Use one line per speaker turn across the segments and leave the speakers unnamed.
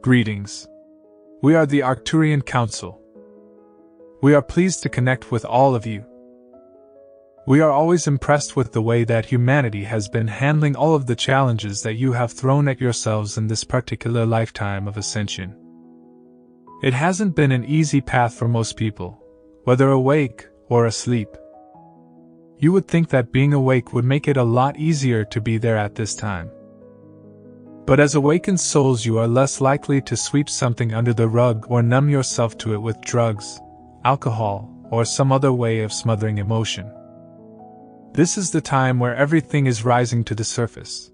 Greetings. We are the Arcturian Council. We are pleased to connect with all of you. We are always impressed with the way that humanity has been handling all of the challenges that you have thrown at yourselves in this particular lifetime of Ascension. It hasn't been an easy path for most people, whether awake or asleep. You would think that being awake would make it a lot easier to be there at this time. But as awakened souls, you are less likely to sweep something under the rug or numb yourself to it with drugs, alcohol, or some other way of smothering emotion. This is the time where everything is rising to the surface.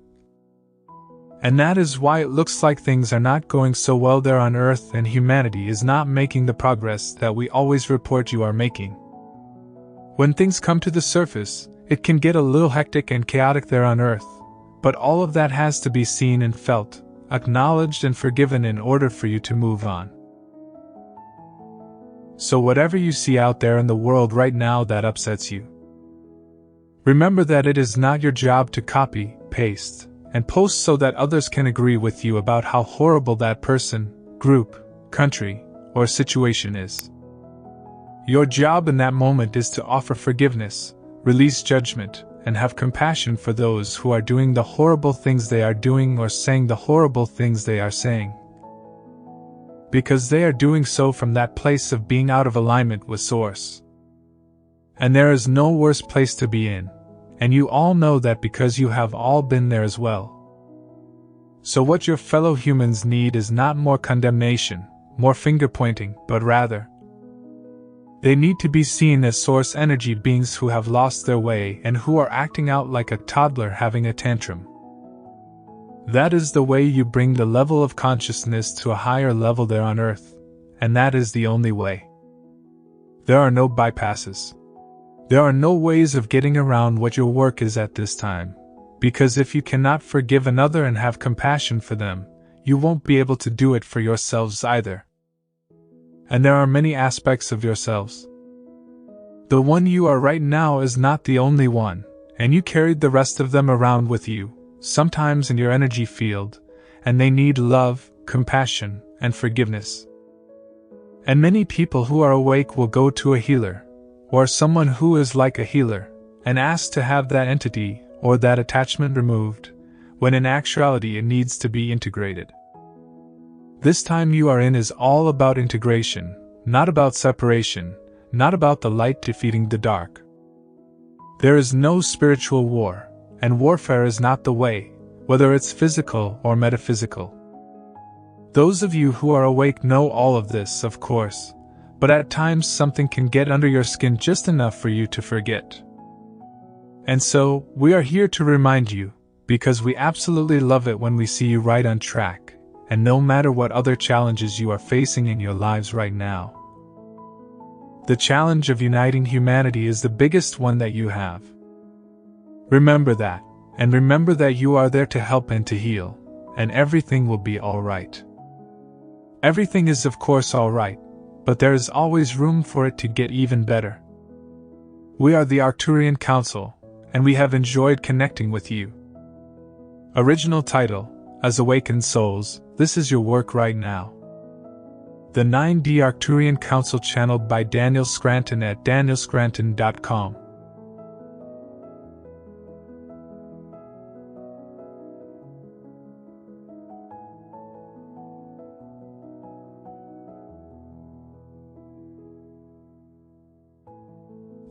And that is why it looks like things are not going so well there on Earth, and humanity is not making the progress that we always report you are making. When things come to the surface, it can get a little hectic and chaotic there on Earth. But all of that has to be seen and felt, acknowledged and forgiven in order for you to move on. So whatever you see out there in the world right now that upsets you, remember that it is not your job to copy, paste, and post so that others can agree with you about how horrible that person, group, country, or situation is. Your job in that moment is to offer forgiveness, release judgment, and have compassion for those who are doing the horrible things they are doing or saying the horrible things they are saying. Because they are doing so from that place of being out of alignment with Source. And there is no worse place to be in, and you all know that because you have all been there as well. So what your fellow humans need is not more condemnation, more finger-pointing, but rather, they need to be seen as source energy beings who have lost their way and who are acting out like a toddler having a tantrum. That is the way you bring the level of consciousness to a higher level there on Earth, and that is the only way. There are no bypasses. There are no ways of getting around what your work is at this time, because if you cannot forgive another and have compassion for them, you won't be able to do it for yourselves either. And there are many aspects of yourselves. The one you are right now is not the only one, and you carried the rest of them around with you, sometimes in your energy field, and they need love, compassion, and forgiveness. And many people who are awake will go to a healer, or someone who is like a healer, and ask to have that entity or that attachment removed, when in actuality it needs to be integrated. This time you are in is all about integration, not about separation, not about the light defeating the dark. There is no spiritual war, and warfare is not the way, whether it's physical or metaphysical. Those of you who are awake know all of this, of course, but at times something can get under your skin just enough for you to forget. And so, we are here to remind you, because we absolutely love it when we see you right on track. And no matter what other challenges you are facing in your lives right now, the challenge of uniting humanity is the biggest one that you have. Remember that, and remember that you are there to help and to heal, and everything will be alright. Everything is of course alright, but there is always room for it to get even better. We are the Arcturian Council, and we have enjoyed connecting with you. Original title: As Awakened Souls, this is your work right now. The 9D Arcturian Council, channeled by Daniel Scranton at danielscranton.com.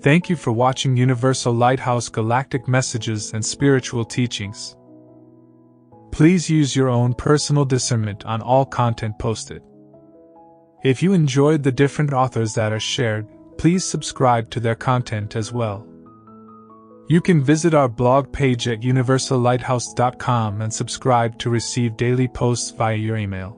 Thank you for watching Universal Lighthouse Galactic Messages and Spiritual Teachings. Please use your own personal discernment on all content posted. If you enjoyed the different authors that are shared, please subscribe to their content as well. You can visit our blog page at universallighthouse.com and subscribe to receive daily posts via your email.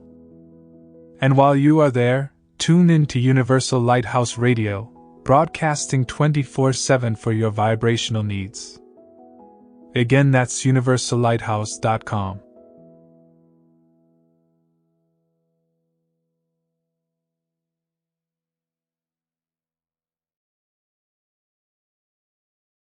And while you are there, tune in to Universal Lighthouse Radio, broadcasting 24/7 for your vibrational needs. Again, that's universallighthouse.com.